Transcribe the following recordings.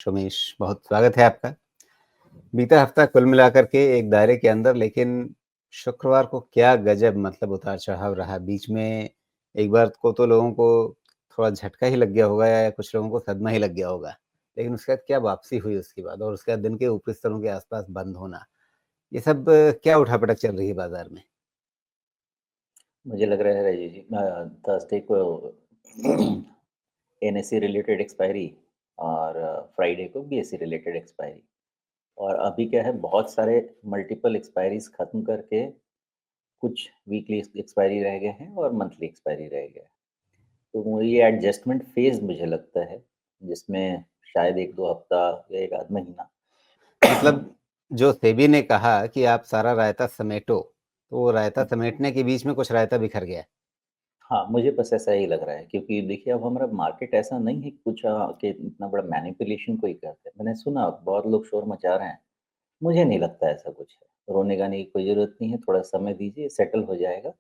रमेश, बहुत स्वागत है आपका। बीता हफ्ता कुल मिलाकर के एक दायरे के अंदर, लेकिन शुक्रवार को क्या गजब मतलब उतार-चढ़ाव रहा। बीच में एक बार को तो लोगों को थोड़ा झटका ही लग गया होगा या कुछ लोगों को सदमा ही लग गया होगा। लेकिन उसके बाद क्या वापसी हुई उसके बाद, और उसके बाद दिन के ऊपरी स्तरों के आस-पास बंद होना। ये सब क्या उठा-पटक चल रही है बाज़ार में? मुझे लग रहा है राजीव जी थर्सडे को एनएससी रिलेटेड एक्सपायरी और फ्राइडे को बीएससी रिलेटेड एक्सपायरी। और अभी क्या है, बहुत सारे मल्टीपल एक्सपायरीज खत्म करके कुछ वीकली एक्सपायरी रह गए हैं और मंथली एक्सपायरी रह गए हैं। तो ये एडजस्टमेंट फेज मुझे लगता है, जिसमें शायद 1-2 हफ्ता या 1 आध महीना। मतलब जो सेबी ने कहा कि आप सारा रायता समेटो, तो वो रायता समेटने के बीच में कुछ रायता बिखर गया। हाँ, मुझे बस ऐसा ही लग रहा है, क्योंकि देखिए अब हमारा मार्केट ऐसा नहीं है कि कुछ कि इतना बड़ा मैनिपुलेशन कोई करता है। मैंने सुना बहुत लोग शोर मचा रहे हैं, मुझे नहीं लगता ऐसा कुछ है। रोने-गाने की कोई ज़रूरत नहीं है, थोड़ा समय दीजिए, सेटल हो जाएगा।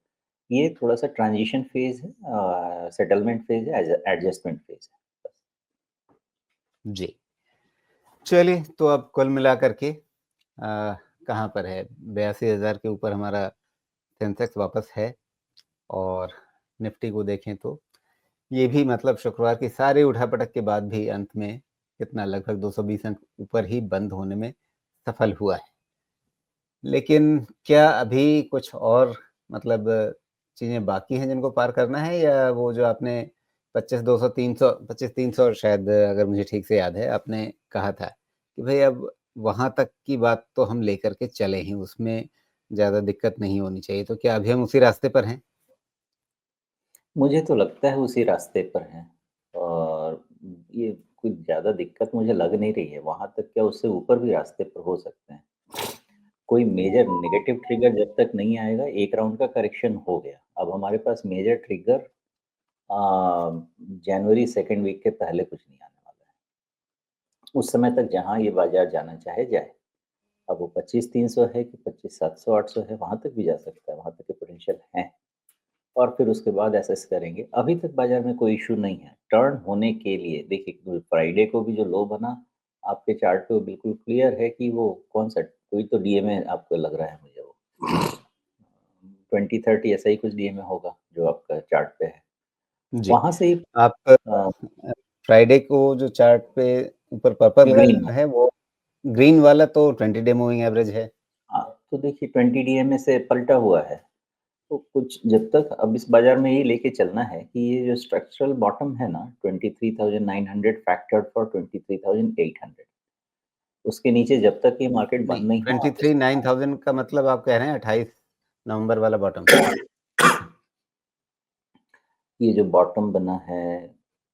ये थोड़ा-सा ट्रांज़िशन फ़ेज़ है, सेटलमेंट फ़ेज़ है, एडजस्टमेंट फ़ेज़ है। बस। जी। चलिए, तो अब कुल मिलाकर के कहाँ पर है? 82,000 के ऊपर हमारा सेंसेक्स वापस है, और निफ्टी को देखें तो ये भी मतलब शुक्रवार की सारी उठा-पटक के बाद भी अंत में कितना लगभग 220 अंक ऊपर ही बंद होने में सफल हुआ है। लेकिन क्या अभी कुछ और मतलब चीज़ें बाकी हैं जिनको पार करना है, या वो जो आपने 25,200 300 25,300 शायद, अगर मुझे ठीक से याद है, आपने कहा था कि भई अब वहाँ तक की बात तो हम लेकर के चले ही, उसमें ज़्यादा दिक्कत नहीं होनी चाहिए। तो क्या अभी हम उसी रास्ते पर हैं? मुझे तो लगता है उसी रास्ते पर हैं, और ये कुछ ज़्यादा दिक्कत मुझे लग नहीं रही है। वहाँ तक क्या, उससे ऊपर भी रास्ते पर हो सकते हैं। कोई मेजर नेगेटिव ट्रिगर जब तक नहीं आएगा, एक राउंड का करेक्शन हो गया। अब हमारे पास मेजर ट्रिगर जनवरी सेकंड वीक के पहले कुछ नहीं आने वाला है। उस समय तक जहाँ ये बाज़ार जाना चाहे जाए। अब वो 25,300 है कि 25,700 800 है, वहाँ तक भी जा सकता है, वहाँ तक के पोटेंशियल हैं। और फिर उसके बाद असेस करेंगे। अभी तक बाज़ार में कोई इश्यू नहीं है। टर्न होने के लिए देखिए, फ्राइडे को भी जो लो बना, आपके चार्ट पे वो बिल्कुल क्लियर है कि वो कौन-सा, कोई तो डीएमए आपको लग रहा है मुझे वो। 20-30 ऐसा ही कुछ डीएमए होगा जो आपका चार्ट पे है। जी। वहाँ से ही आप अ, फ्राइडे को जो चार्ट पे ऊपर पर्पल ग्रीन है, वो ग्रीन वाला तो 20 डे मूविंग एवरेज है। हाँ, तो देखिए 20 डीएमए से पलटा हुआ है। तो कुछ जब तक अब इस बाज़ार में ये लेके चलना है कि ये जो स्ट्रक्चरल बॉटम है ना, 23,900 फैक्टर्ड फॉर 23,800, उसके नीचे जब तक ये मार्केट नहीं, बंद नहीं हो, आप 23 इसको 9000 का मतलब आप कह रहे हैं 28 नवंबर वाला बॉटम? ये जो बॉटम बना है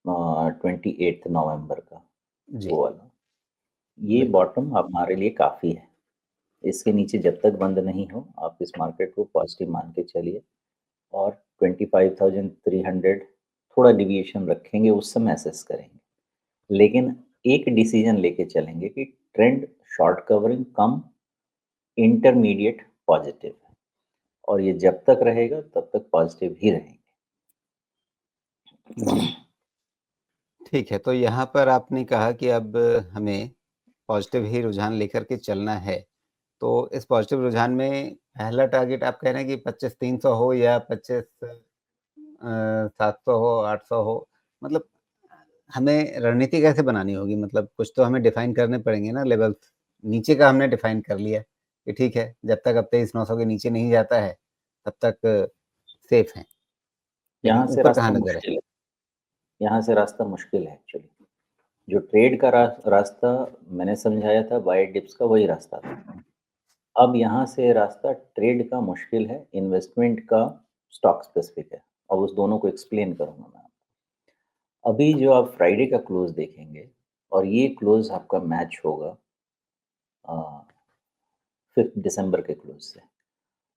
28 नवंबर का, जी, वो वाला, ये बिल्कुल। बॉटम हमारे लिए काफ़ी है। इसके नीचे जब तक बंद नहीं हो, आप इस मार्केट को पॉजिटिव मान के चलिए, और 25,300 थोड़ा डेविएशन रखेंगे, उस समय असेस करेंगे। लेकिन एक डिसीजन लेके चलेंगे कि ट्रेंड शॉर्ट कवरिंग कम इंटरमीडिएट पॉजिटिव है, और ये जब तक रहेगा तब तक पॉजिटिव ही रहेंगे। जी, ठीक है। तो यहाँ पर आपने कहा कि अब हमें पॉज़िटिव ही रुझान लेकर के चलना है। तो इस पॉज़िटिव रुझान में पहला टारगेट आप कह रहे हैं कि 25,300 हो या 25 700 हो, 800 हो? मतलब हमें रणनीति कैसे बनानी होगी? मतलब कुछ तो हमें डिफ़ाइन करने पड़ेंगे ना लेवल्स। नीचे का हमने डिफ़ाइन कर लिया कि ठीक है, जब तक अब 23,900 के नीचे नहीं जाता है, तब तक सेफ़ हैं। लेकिन यहाँ से ऊपर कहाँ रास्ता नज़र है? मुश्किल है, यहाँ से रास्ता मुश्किल है एक्चुअली। जो ट्रेड का रास्ता मैंने समझाया था बाय डिप्स का, वही रास्ता था। अब यहाँ से रास्ता ट्रेड का मुश्किल है, इन्वेस्टमेंट का स्टॉक स्पेसिफिक है। अब उस दोनों को एक्सप्लेन करूँगा मैं। अभी जो आप फ्राइडे का क्लोज़ देखेंगे, और ये क्लोज़ आपका मैच होगा अ, 5 दिसंबर के क्लोज़ से।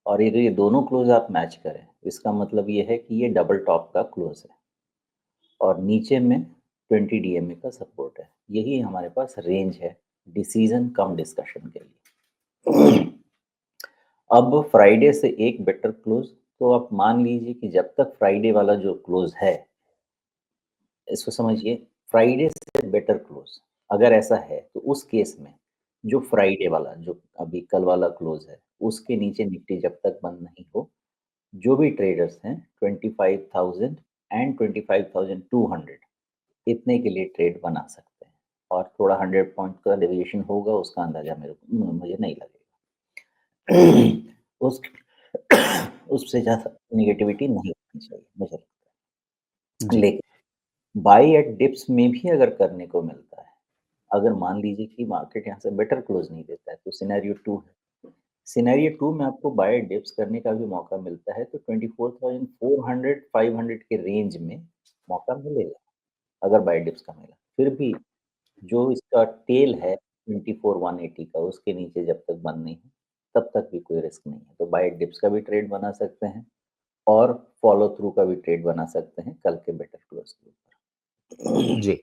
और ये दोनों क्लोज़ आप मैच करें, इसका मतलब ये है कि ये डबल टॉप का क्लोज़ है, और नीचे में 20 डीएमए का सपोर्ट है। यही हमारे पास रेंज है, डिसीज़न कम डिस्कशन के लिए। अब फ्राइडे से एक बेटर क्लोज़, तो आप मान लीजिए कि जब तक फ्राइडे वाला जो क्लोज़ है, इसको समझिए, फ्राइडे से बेटर क्लोज़। अगर ऐसा है तो उस केस में जो फ्राइडे वाला, जो अभी कल वाला क्लोज़ है, उसके नीचे निफ्टी जब तक बंद नहीं हो, जो भी ट्रेडर्स हैं 25,000 एंड 25,200 इतने के लिए ट्रेड बना सकते हैं और थोड़ा 100 पॉइंट का डेविएशन होगा, उसका अंदाज़ा मुझे नहीं लगेगा। उस उससे ज़्यादा नेगेटिविटी नहीं होनी चाहिए मुझे लगता है। जी, लेकिन बाय एट डिप्स में भी अगर करने को मिलता है, अगर मान लीजिए कि मार्केट यहाँ से बेटर क्लोज़ नहीं देता है, तो सिनेरियो 2 है। सिनेरियो 2 में आपको बाय एट डिप्स करने का भी मौका मिलता है, तो 24,400 500 के रेंज में मौका मिलेगा, अगर बाय डिप्स का मिला। फिर भी जो इसका टेल है 24,180 का, उसके नीचे जब तक बंद नहीं हो, तब तक भी कोई रिस्क नहीं है। तो बाय डिप्स का भी ट्रेड बना सकते हैं और फॉलो थ्रू का भी ट्रेड बना सकते हैं कल के बेटर क्लोज़ के ऊपर। जी।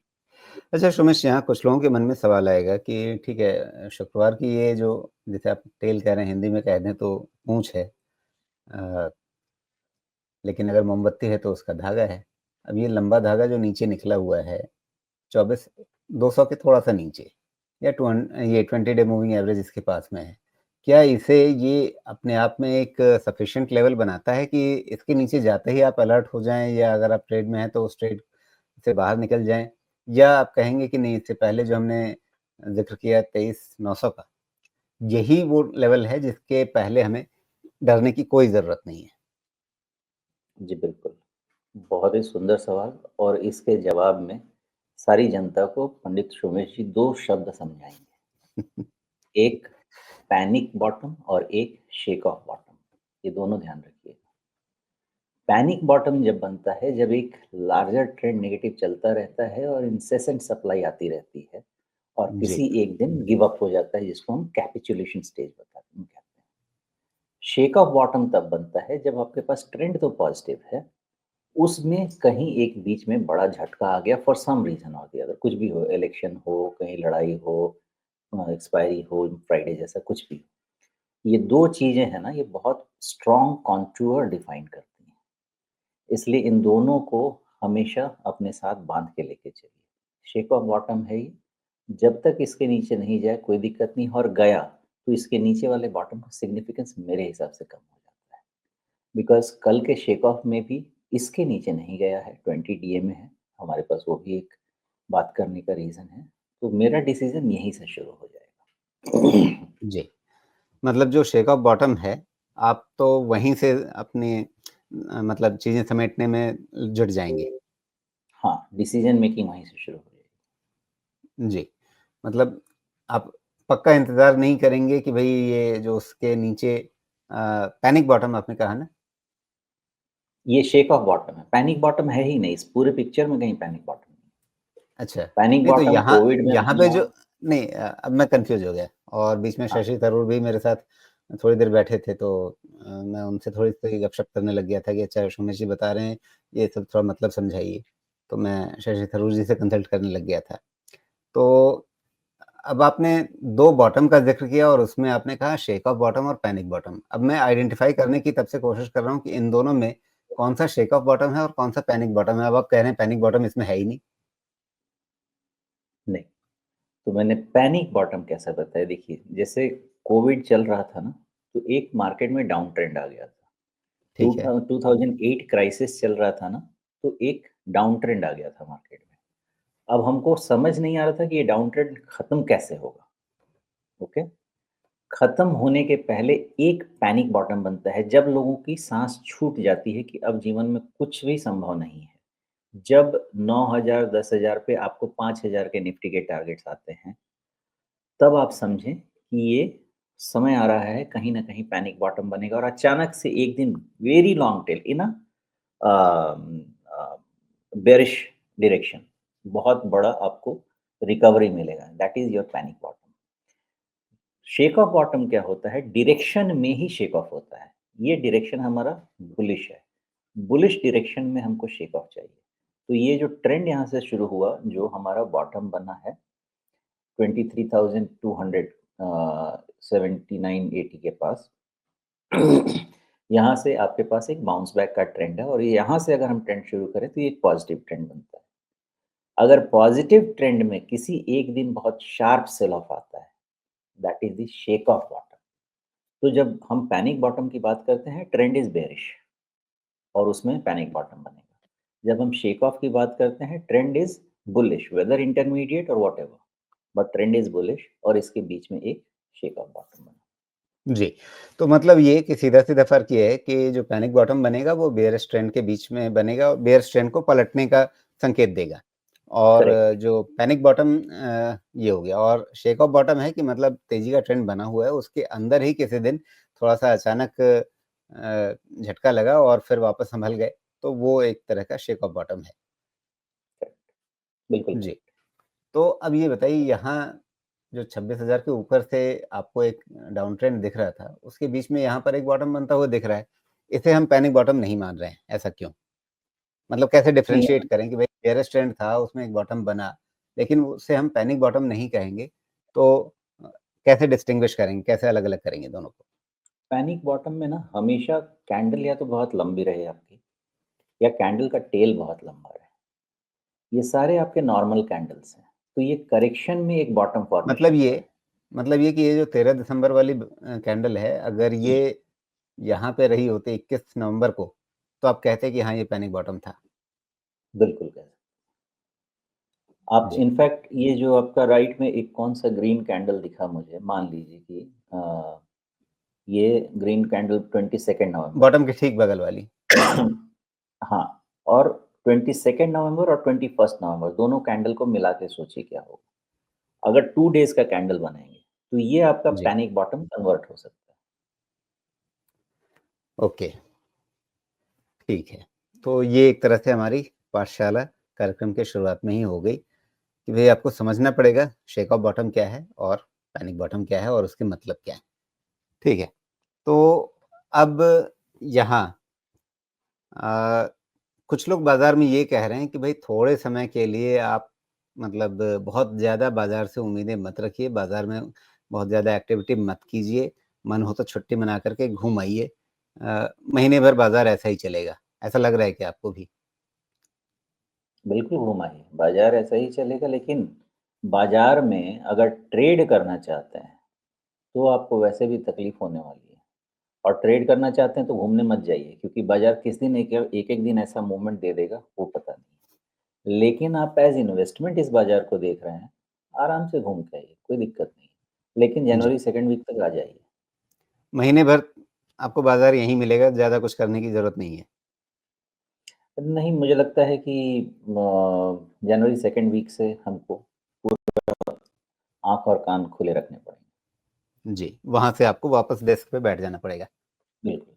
अच्छा सुमेश, यहाँ कुछ लोगों के मन में सवाल आएगा कि ठीक है, शुक्रवार की ये जो जिसे आप टेल कह रहे हैं, हिंदी में कह दें तो पूँछ है। अ, लेकिन अगर मोमबत्ती है तो उसका धागा है। अब ये लंबा धागा जो नीचे निकला हुआ है 24 200 के थोड़ा-सा नीचे या ये 20 डे मूविंग एवरेज इसके पास में है। क्या इसे ये अपने आप में एक सफिशिएंट लेवल बनाता है कि इसके नीचे जाते ही आप अलर्ट हो जाएँ, या अगर आप ट्रेड में हैं तो उस ट्रेड से बाहर निकल जाएँ? या आप कहेंगे कि नहीं, इससे पहले जो हमने ज़िक्र किया 23,900 का, यही वो लेवल है जिसके पहले हमें डरने की कोई ज़रूरत नहीं है? जी, बिल्कुल। बहुत ही सुंदर सवाल और इसके जवाब में सारी जनता को पंडित सोमेश जी 2 शब्द समझाएँगे। एक पैनिक बॉटम और एक शेक ऑफ बॉटम। ये दोनों ध्यान रखिएगा। पैनिक बॉटम जब बनता है, जब एक लार्जर ट्रेंड नेगेटिव चलता रहता है और इंसेसेंट सप्लाई आती रहती है और जी, किसी एक दिन गिव अप हो जाता है, जिसको हम कैपिचुलेशन स्टेज कहते हैं। शेक ऑफ बॉटम तब बनता है जब आपके पास ट्रेंड तो पॉजिटिव है, उसमें कहीं एक बीच में बड़ा झटका आ गया फॉर सम रीज़न और द अदर, कुछ भी हो, इलेक्शन हो, कहीं लड़ाई हो, एक्सपायरी हो, फ्राइडे जैसा कुछ भी। ये 2 चीज़ें हैं ना, ये बहुत स्ट्रॉन्ग कॉन्टूर डिफाइन करती हैं। इसलिए इन दोनों को हमेशा अपने साथ बाँध के लेके चलिए। शेक ऑफ बॉटम है ये, जब तक इसके नीचे नहीं जाए कोई दिक्कत नहीं, और गया तो इसके नीचे वाले बॉटम का सिग्निफिकेंस मेरे हिसाब से कम हो जाता है। बिकॉज़ कल के शेक ऑफ में भी इसके नीचे नहीं गया है, 20 डीए में है, हमारे पास वो भी एक बात करने का रीज़न है। तो मेरा डिसीज़न यहीं से शुरू हो जाएगा। जी। मतलब जो शेक ऑफ बॉटम है, आप तो वहीं से अपनी मतलब चीज़ें समेटने में जुट जाएँगे। हाँ, डिसीज़न मेकिंग वहीं से शुरू हो जाएगी। जी। मतलब आप पक्का इंतज़ार नहीं करेंगे कि भई ये जो उसके नीचे पैनिक बॉटम आपने कहा ना? ये शेक ऑफ बॉटम है, पैनिक बॉटम है ही नहीं, इस पूरे पिक्चर में कहीं पैनिक बॉटम नहीं। अच्छा। पैनिक नहीं तो बॉटम यहाँ कोविड में यहाँ पे बना। जो नहीं, अब मैं कन्फ्यूज़ हो गया, और बीच में हाँ, शशि थरूर भी मेरे साथ थोड़ी देर बैठे थे, तो मैं उनसे थोड़ी-सी गपशप करने लग गया था कि अच्छा सोमेश जी बता रहे हैं, ये सब थोड़ा मतलब समझाइए। तो मैं शशि थरूर जी से कंसल्ट करने लग गया था। तो अब आपने 2 बॉटम का ज़िक्र किया और उसमें आपने कहा शेक ऑफ बॉटम और पैनिक बॉटम। अब मैं आइडेंटिफ़ाई करने की तब से कोशिश कर रहा हूँ कि इन दोनों में कौन-सा शेक ऑफ बॉटम है और कौन-सा पैनिक बॉटम है। अब आप कह रहे हैं पैनिक बॉटम इसमें है ही नहीं। नहीं। तो मैंने पैनिक बॉटम कैसा बताया, देखिए जैसे कोविड चल रहा था ना, तो एक मार्केट में डाउन ट्रेंड आ गया था। ठीक है। 2008 क्राइसिस चल रहा था ना, तो एक डाउन ट्रेंड आ गया था मार्केट में। अब हमको समझ नहीं आ रहा था कि ये डाउन ट्रेंड खत्म कैसे होगा, ओके? खत्म होने के पहले एक पैनिक बॉटम बनता है, जब लोगों की साँस छूट जाती है कि अब जीवन में कुछ भी संभव नहीं है। जब 9,000 10,000 पे आपको 5,000 के निफ्टी के टारगेट्स आते हैं, तब आप समझें कि ये समय आ रहा है, कहीं न कहीं पैनिक बॉटम बनेगा और अचानक से एक दिन वेरी लॉन्ग टेल इन अ, बेयरिश डायरेक्शन, बहुत बड़ा आपको रिकवरी मिलेगा। That is your panic bottom. Shake of bottom क्या होता है? डायरेक्शन में ही शेक ऑफ होता है। ये डायरेक्शन हमारा बुलिश है। बुलिश डायरेक्शन में हमको शेक ऑफ चाहिए। तो ये जो ट्रेंड यहाँ से शुरू हुआ, जो हमारा बॉटम बना है 23,200 79-80 के पास, यहाँ से आपके पास एक बाउंस बैक का ट्रेंड है और यहाँ से अगर हम ट्रेंड शुरू करें तो ये एक पॉजिटिव ट्रेंड बनता है। अगर पॉजिटिव ट्रेंड में किसी एक दिन बहुत शार्प सेल ऑफ आता है, that is the shake of bottom. तो जब हम पैनिक बॉटम की बात करते हैं, ट्रेंड इज़ बेयरिश और उसमें पैनिक बॉटम बनेगा। जब हम शेक ऑफ की बात करते हैं, trend is bullish, whether intermediate और whatever, but trend is bullish और इसके बीच में एक शेक ऑफ बॉटम बना। जी, तो मतलब ये कि सीधा-सीधा फ़र्क ये है कि जो पैनिक बॉटम बनेगा वो बेयरिश ट्रेंड के बीच में बनेगा और बेयरिश ट्रेंड को पलटने का संकेत देगा। और करेक्ट। जो पैनिक बॉटम ये हो गया और शेक ऑफ बॉटम है कि मतलब तेज़ी का ट्रेंड बना हुआ है, उसके अंदर ही किसी दिन थोड़ा-सा अचानक झटका लगा और फिर वापस सँभल गए, तो वो एक तरह का शेक ऑफ बॉटम है। बिल्कुल जी, करेक्ट। तो अब ये बताइए यहाँ जो 26,000 के ऊपर से आपको एक डाउन ट्रेंड दिख रहा था, उसके बीच में यहाँ पर एक बॉटम बनता हुआ दिख रहा है। इसे हम पैनिक बॉटम नहीं मान रहे हैं, ऐसा क्यों? मतलब कैसे नहीं, डिफरेंशिएट करें कि भई बेयरिश ट्रेंड था, उसमें एक बॉटम बना, लेकिन उसे हम पैनिक बॉटम नहीं कहेंगे, तो अ, कैसे डिस्टिंग्विश करेंगे, कैसे अलग-अलग करेंगे दोनों को? पैनिक बॉटम में ना हमेशा कैंडल या तो बहुत लंबी रहे आपकी या कैंडल का टेल बहुत लंबा रहे। ये सारे आपके नॉर्मल कैंडल्स हैं। तो ये करेक्शन में एक बॉटम मतलब फॉर्मेशन ये हुआ है। मतलब ये कि ये जो 13 दिसंबर वाली कैंडल है, अगर ये यहाँ पे रही होती 21 नवंबर को, तो आप कहते कि हाँ, ये पैनिक बॉटम था। बिल्कुल कह सकते। आप जी, इनफैक्ट ये जो आपका राइट में एक कौन-सा ग्रीन कैंडल दिखा मुझे, मान लीजिए कि ये ग्रीन कैंडल 22 नवंबर बॉटम के ठीक बगल वाली। हाँ, और 22 नवंबर और 21 नवंबर दोनों कैंडल को मिला के सोचिए क्या होगा। अगर 2 डेज़ का कैंडल बनाएँगे, तो ये आपका जी, पैनिक बॉटम कन्वर्ट हो सकता है। ओके, ठीक है। तो ये एक तरह से हमारी पाठशाला कार्यक्रम की शुरुआत में ही हो गई कि भई आपको समझना पड़ेगा शेक ऑफ बॉटम क्या है और पैनिक बॉटम क्या है और उसके मतलब क्या है। ठीक है, तो अब यहाँ अ, कुछ लोग बाज़ार में ये कह रहे हैं कि भई थोड़े समय के लिए आप मतलब बहुत ज़्यादा बाज़ार से उम्मीदें मत रखिए, बाज़ार में बहुत ज़्यादा एक्टिविटी मत कीजिए, मन हो तो छुट्टी मना कर के घूम आइए। महीने भर बाज़ार ऐसा ही चलेगा। ऐसा लग रहा है क्या आपको भी? बिल्कुल घूम आइए, बाज़ार ऐसा ही चलेगा, लेकिन बाज़ार में अगर ट्रेड करना चाहते हैं, तो आपको वैसे भी तकलीफ़ होने वाली है। और ट्रेड करना चाहते हैं तो घूमने मत जाइए, क्योंकि बाज़ार किस दिन एक-एक दिन ऐसा मूवमेंट दे देगा, वो पता नहीं। लेकिन आप एज़ इन्वेस्टमेंट इस बाज़ार को देख रहे हैं, आराम से घूम के आइए, कोई दिक्कत नहीं है। लेकिन जी। जनवरी 2nd वीक तक आ जाइए। महीने भर आपको बाज़ार यहीं मिलेगा, ज़्यादा कुछ करने की ज़रूरत नहीं है। नहीं, मुझे लगता है कि जनवरी 2nd वीक से हमको आँख और कान खुले रखने पड़ेंगे। जी, वहाँ से आपको वापस डेस्क पे बैठ जाना पड़ेगा। बिल्कुल।